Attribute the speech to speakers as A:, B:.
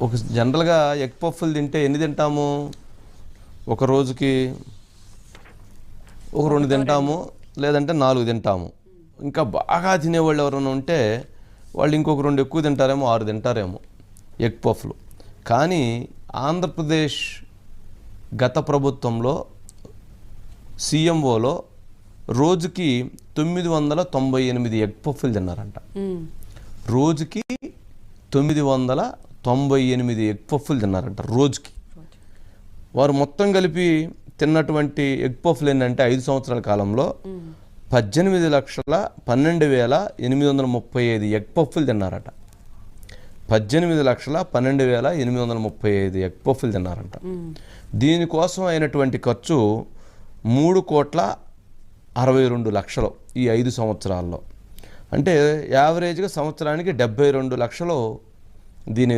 A: ఒక జనరల్గా ఎగ్ పఫ్ఫులు తింటే ఎన్ని తింటాము? ఒక రోజుకి ఒక 2 తింటాము, లేదంటే 4 తింటాము. ఇంకా బాగా తినేవాళ్ళు ఎవరైనా ఉంటే వాళ్ళు ఇంకొక 2 ఎక్కువ తింటారేమో, 6 తింటారేమో ఎగ్ పఫ్లు. కానీ ఆంధ్రప్రదేశ్ గత ప్రభుత్వంలో సీఎంఓలో రోజుకి 998 ఎగ్ పఫ్లు తిన్నారంట. రోజుకి 998 ఎగ్ పఫ్లు తిన్నారంట రోజుకి. వారు మొత్తం కలిపి తిన్నటువంటి ఎగ్ పఫ్లు ఏంటంటే 5 సంవత్సరాల కాలంలో 18,12,835 ఎగ్ పఫ్లు తిన్నారట. 18,12,835 ఎగ్ పఫ్లు తిన్నారంట. దీనికోసం అయినటువంటి ఖర్చు 3,62,00,000 ఈ 5 సంవత్సరాల్లో. అంటే యావరేజ్గా సంవత్సరానికి 72 లక్షలు దీని